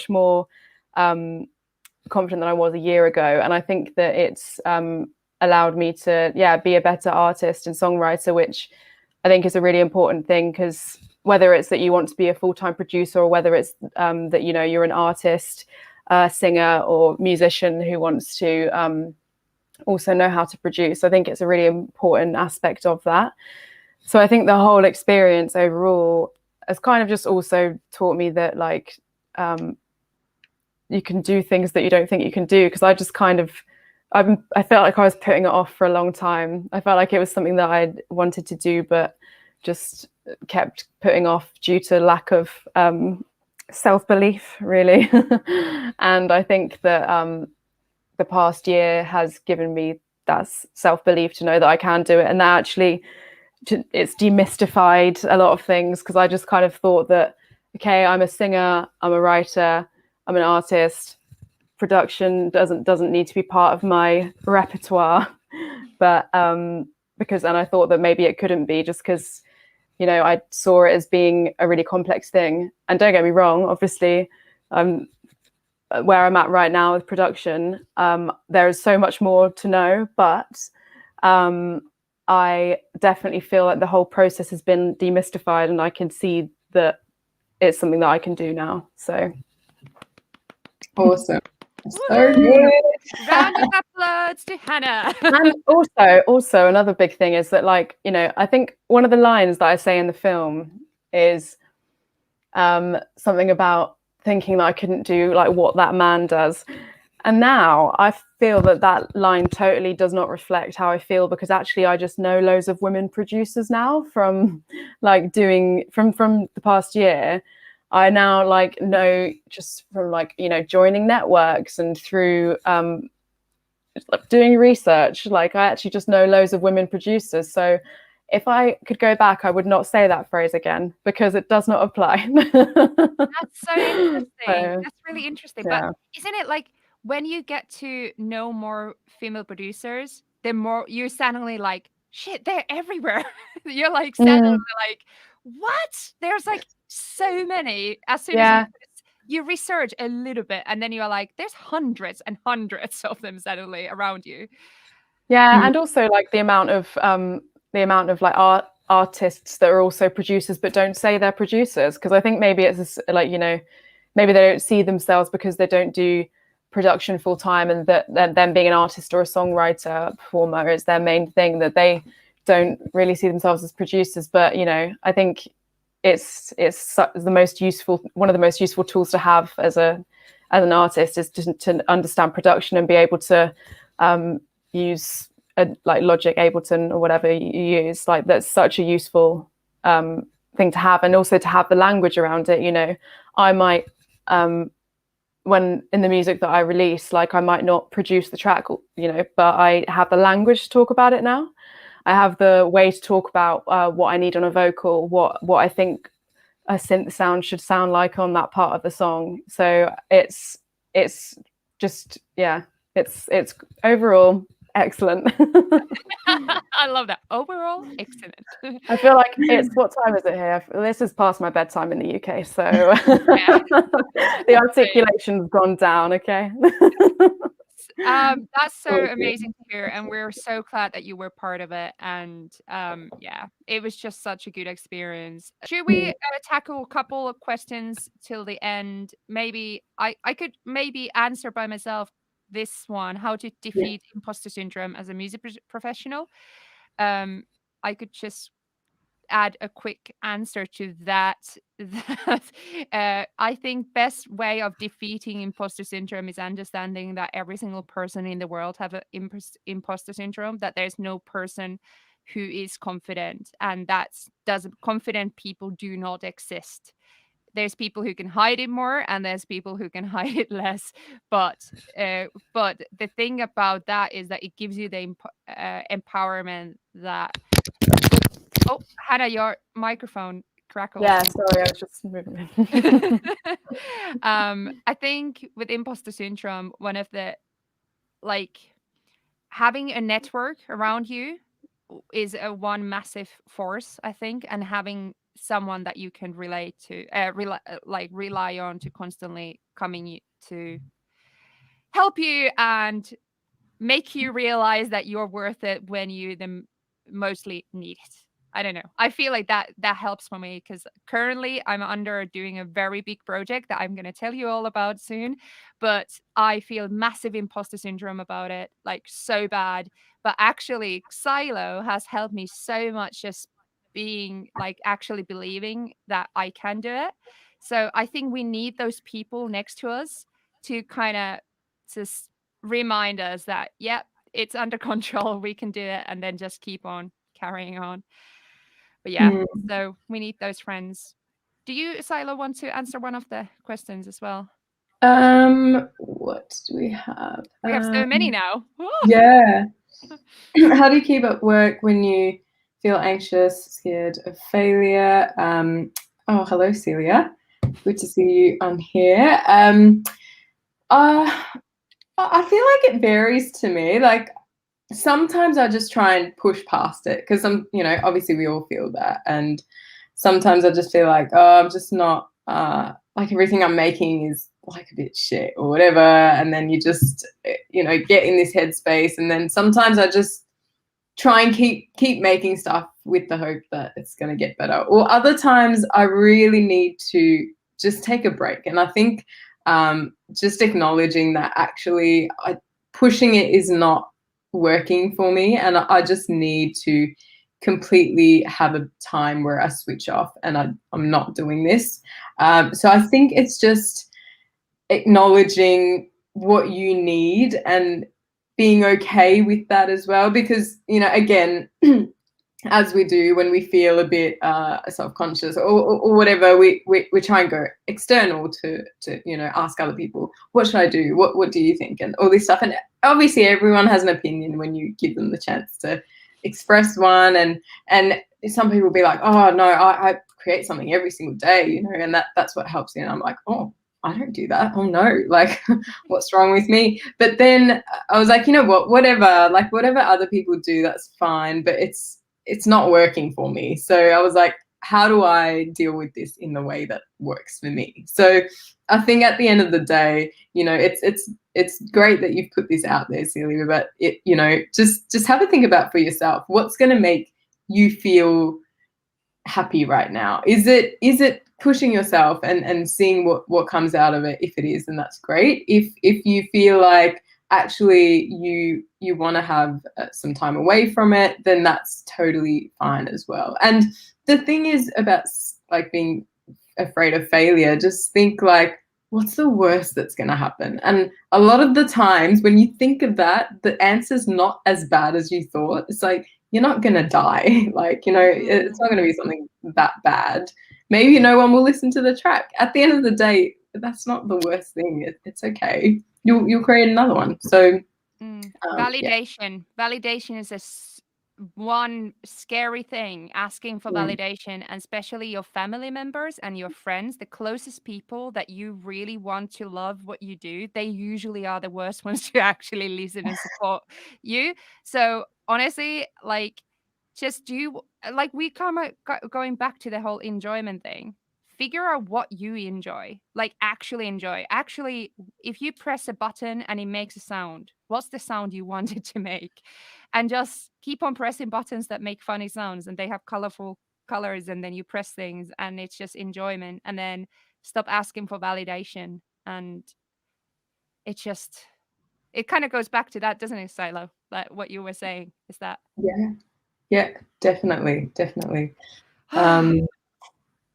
more confident than I was a year ago. And I think that it's allowed me to be a better artist and songwriter, which I think is a really important thing, because whether it's that you want to be a full-time producer, or whether it's that, you know, you're an artist, singer or musician who wants to also know how to produce, I think it's a really important aspect of that. So I think the whole experience overall has kind of just also taught me that, like, you can do things that you don't think you can do, because I just kind of I felt like I was putting it off for a long time. I felt like it was something that I wanted to do, but just kept putting off due to lack of self-belief, really. And I think that the past year has given me that self-belief to know that I can do it, and that actually it's demystified a lot of things, because I just kind of thought that, okay, I'm a singer, I'm a writer, I'm an artist, production doesn't need to be part of my repertoire. But and I thought that maybe it couldn't be, just because, you know, I saw it as being a really complex thing. And don't get me wrong, obviously where I'm at right now with production, there is so much more to know, but I definitely feel like the whole process has been demystified, and I can see that it's something that I can do now. So awesome. So good. Round of applause to Hannah. And also another big thing is that, like, you know, I think one of the lines that I say in the film is something about thinking that I couldn't do like what that man does. And now I feel that that line totally does not reflect how I feel, because actually I just know loads of women producers now from like doing from the past year. I now like know just from, like, you know, joining networks and through doing research, like I actually just know loads of women producers. So if I could go back, I would not say that phrase again because it does not apply. That's so interesting. So, That's really interesting. yeah. But isn't it like when you get to know more female producers, the more you're suddenly like, shit, they're everywhere. You're like suddenly like, what? There's like so many. As soon as you research a little bit, and then you're like, there's hundreds and hundreds of them suddenly around you. Yeah, and also like the amount of like artists that are also producers but don't say they're producers, because I think maybe it's like, you know, maybe they don't see themselves because they don't do production full time, and that them being an artist or a songwriter, performer is their main thing, that they don't really see themselves as producers. But you know, I think it's the most useful, one of the most useful tools to have as an artist is to understand production and be able to use like Logic, Ableton, or whatever you use. Like that's such a useful thing to have, and also to have the language around it. You know, I might when in the music that I release, like I might not produce the track, you know, but I have the language to talk about it now. I have the way to talk about what I need on a vocal, what I think a synth sound should sound like on that part of the song. So it's just, yeah, it's overall excellent. I love that. Overall, excellent. I feel like it's, what time is it here? This is past my bedtime in the UK, so the articulation's gone down. Okay. That's so amazing to hear, and we're so glad that you were part of it. And yeah, it was just such a good experience. Should we tackle a couple of questions till the end? Maybe I could maybe answer by myself this one: how to defeat imposter syndrome as a music professional. I could just add a quick answer to that. I think best way of defeating imposter syndrome is understanding that every single person in the world have an imposter syndrome, that there's no person who is confident, and confident people do not exist. There's people who can hide it more, and there's people who can hide it less. But the thing about that is that it gives you the empowerment that. Oh, Hannah, your microphone crackled. Yeah, sorry, I was just moving. I think with imposter syndrome, one of the, like, having a network around you is one massive force, I think, and having someone that you can relate to, rely on to constantly coming to help you and make you realize that you're worth it when you mostly need it. I don't know. I feel like that helps for me, because currently I'm doing a very big project that I'm going to tell you all about soon, but I feel massive imposter syndrome about it, like so bad. But actually Xylo has helped me so much, just being like actually believing that I can do it. So I think we need those people next to us to kind of just remind us that, yep, it's under control, we can do it, and then just keep on carrying on. But yeah, so we need those friends. Do you, Xylo, want to answer one of the questions as well? What do we have? We have so many now. Yeah. How do you keep up work when you feel anxious, scared of failure? Oh, hello, Celia. Good to see you on here. I feel like it varies to me. Like, sometimes I just try and push past it, because you know, obviously we all feel that. And sometimes I just feel like, oh, I'm just not, like everything I'm making is like a bit shit or whatever. And then you just, you know, get in this headspace. And then sometimes I just try and keep making stuff with the hope that it's going to get better. Or other times I really need to just take a break. And I think just acknowledging that actually pushing it is not working for me, and I just need to completely have a time where I switch off and I'm not doing this. So I think it's just acknowledging what you need and being okay with that as well, because, you know, again, as we do when we feel a bit self-conscious or whatever, we try and go external to ask other people, what should I do, what do you think, and all this stuff. And obviously everyone has an opinion when you give them the chance to express one, and some people be like, oh no, I create something every single day, and that's what helps me. And I'm like, oh, I don't do that. Oh no, like what's wrong with me? But then I was like, you know what, whatever other people do, that's fine, but it's not working for me. So I was like, how do I deal with this in the way that works for me? So I think at the end of the day, it's great that you've put this out there, Celia, but just have a think about for yourself, what's going to make you feel happy right now. Is it pushing yourself and seeing what comes out of it? If it is, then that's great. If you feel like actually you want to have some time away from it, then that's totally fine as well. And the thing is about like being afraid of failure, just think like, what's the worst that's going to happen? And a lot of the times when you think of that, the answer's not as bad as you thought. It's like, you're not going to die. Like, it's not going to be something that bad. Maybe no one will listen to the track. At the end of the day, that's not the worst thing. It's okay. You'll create another one. So validation. Validation is one scary thing, asking for validation, and especially your family members and your friends, the closest people that you really want to love what you do, they usually are the worst ones to actually listen and support you. So honestly, like, just do, like, we come going back to the whole enjoyment thing. Figure out what you enjoy, like actually enjoy. Actually, if you press a button and it makes a sound, what's the sound you want it to make? And just keep on pressing buttons that make funny sounds and they have colorful colors, and then you press things and it's just enjoyment, and then stop asking for validation. And it kind of goes back to that, doesn't it, Xylo? Like what you were saying is that. Yeah, definitely.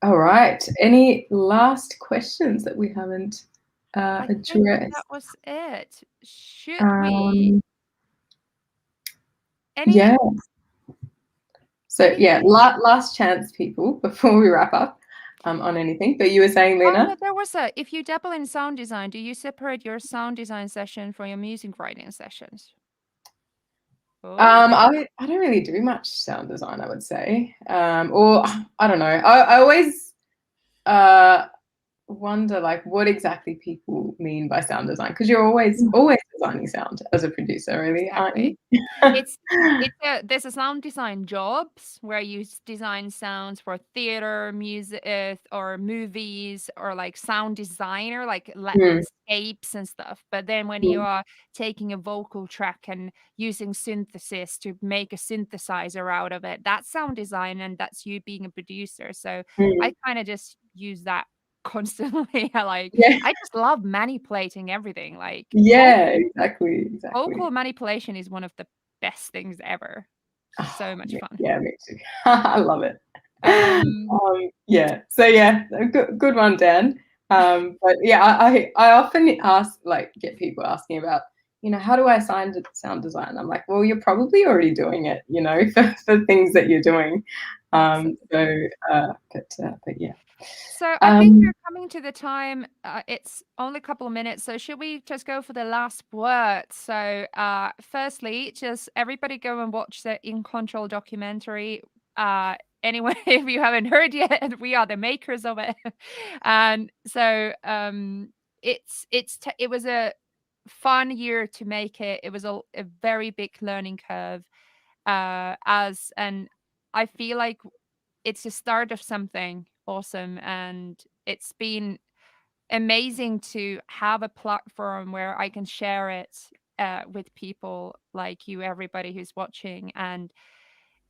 All right. Any last questions that we haven't addressed? I think that was it. Should we? Yeah. So yeah, last chance, people, before we wrap up on anything. But you were saying, Lena? Oh, there was if you dabble in sound design, do you separate your sound design session from your music writing sessions? Oh. I don't really do much sound design, I would say. Or I don't know. I always wonder like what exactly people mean by sound design, because you're always designing sound as a producer, really, aren't you? There's a sound design jobs where you design sounds for theater, music, or movies, or like sound designer, like landscapes and stuff. But then when you are taking a vocal track and using synthesis to make a synthesizer out of it, that's sound design, and that's you being a producer. So I kind of just use that constantly. I just love manipulating everything. Like exactly. Vocal manipulation is one of the best things ever. So much fun. Yeah, me too. I love it. So good one, Dan. But yeah, I often get people asking about, how do I sound design? I'm like, well, you're probably already doing it, for things that you're doing. But yeah. So I think we're coming to the time. It's only a couple of minutes. So should we just go for the last word? So firstly, just everybody go and watch the In Ctrl documentary. Anyway, if you haven't heard yet, we are the makers of it. And so it was a fun year to make it. It was a very big learning curve. And I feel like it's the start of something awesome, and it's been amazing to have a platform where I can share it with people like you, everybody who's watching. And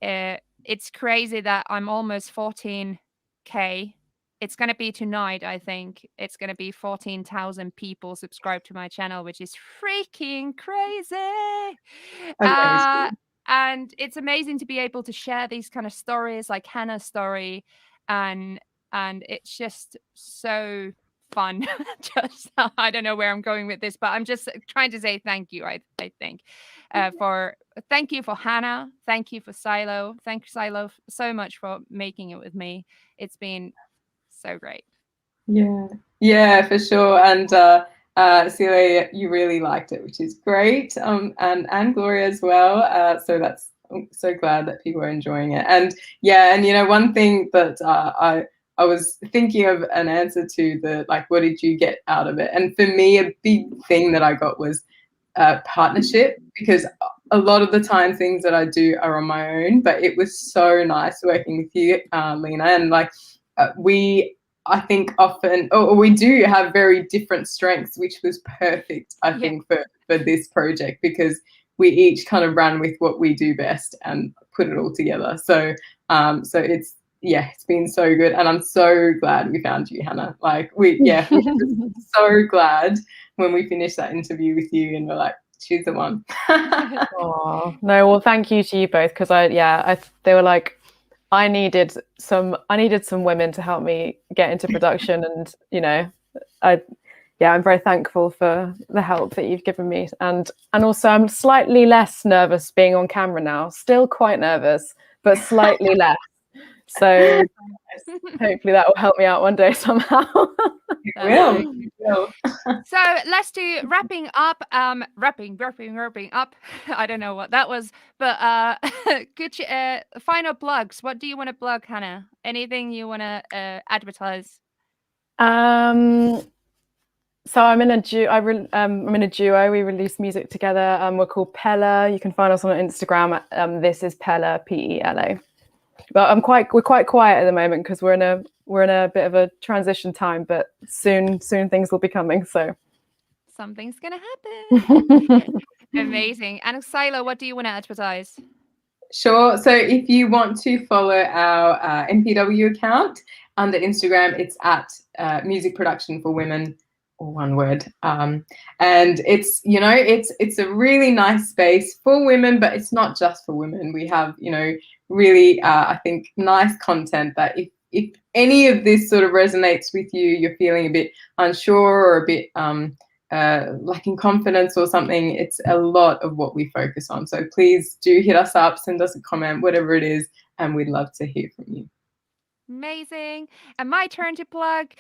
it's crazy that I'm almost 14K. It's going to be tonight, I think. It's going to be 14,000 people subscribed to my channel, which is freaking crazy. And it's amazing to be able to share these kind of stories like Hannah's story. And it's just so fun. Just I don't know where I'm going with this, but I'm just trying to say thank you. I think thank you for Hannah. Thank you for Xylo. Thank you, Xylo, so much for making it with me. It's been so great. Yeah, for sure. And Celia, you really liked it, which is great. And Gloria as well. So that's, I'm so glad that people are enjoying it. And yeah, and you know, one thing that I was thinking of an answer to the, like, what did you get out of it? And for me, a big thing that I got was partnership, because a lot of the time things that I do are on my own, but it was so nice working with you, Lena, and like I think often, or we do have very different strengths, which was perfect, I think, for this project, because we each kind of ran with what we do best and put it all together. So it's been so good, and I'm so glad we found you, Hannah. Like we were so glad when we finished that interview with you, and we're like, she's the one. Oh no, well, thank you to you both, because they were like, I needed some women to help me get into production, and you know, I'm very thankful for the help that you've given me, and also I'm slightly less nervous being on camera now. Still quite nervous, but slightly less. So hopefully that will help me out one day somehow. It will. So let's do wrapping up. Wrapping up. I don't know what that was, but good. Final plugs. What do you want to plug, Hannah? Anything you want to advertise? So I'm in a duo. We release music together. We're called Pella. You can find us on Instagram. This is Pella, Pela. But we're quite quiet at the moment because we're in a bit of a transition time. But soon things will be coming. So something's gonna happen. Amazing. And Xylo, what do you want to advertise? Sure. So if you want to follow our MPW account under Instagram, it's at Music Production for Women, or one word. And it's, you know, it's a really nice space for women, but it's not just for women. We have, you know, really, I think, nice content that if any of this sort of resonates with you, you're feeling a bit unsure or a bit lacking confidence or something, it's a lot of what we focus on. So please do hit us up, send us a comment, whatever it is, and we'd love to hear from you. Amazing. And my turn to plug.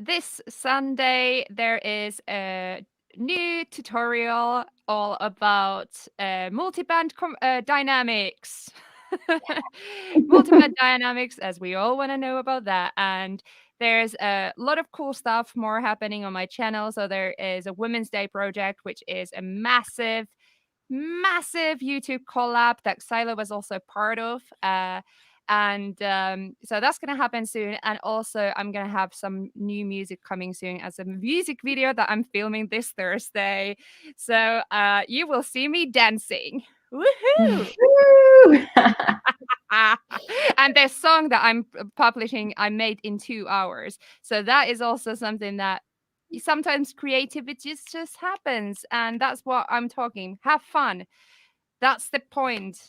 This Sunday there is a new tutorial all about multiband dynamics. Multiband dynamics, as we all want to know about that. And there's a lot of cool stuff more happening on my channel. So there is a Women's Day project, which is a massive YouTube collab that Xylo was also part of. So that's going to happen soon. And also I'm going to have some new music coming soon as a music video that I'm filming this Thursday. So you will see me dancing. Woohoo! And the song that I'm publishing, I made in 2 hours. So that is also something that sometimes creativity just happens. And that's what I'm talking. Have fun. That's the point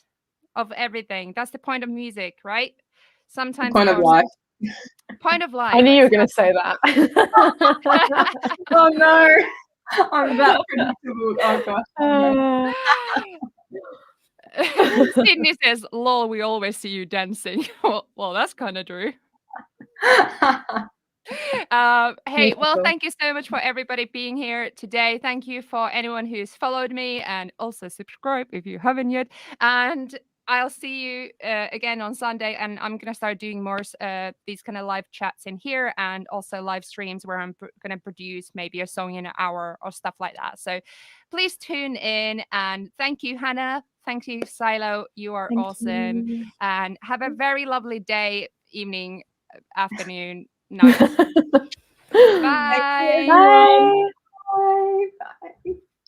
of everything. That's the point of music, right? Sometimes point of life. Point of life. I knew you were going to say that. Oh no, I'm that predictable. Oh gosh. Sydney says, "Lol, we always see you dancing." Well, that's kind of true. Hey, well, thank you so much for everybody being here today. Thank you for anyone who's followed me, and also subscribe if you haven't yet. And I'll see you again on Sunday, and I'm going to start doing more these kind of live chats in here, and also live streams where I'm going to produce maybe a song in an hour or stuff like that. So please tune in, and thank you, Hannah. Thank you, Xylo. You are awesome. And have a very lovely day, evening, afternoon, night. Bye. Bye. Bye. Bye.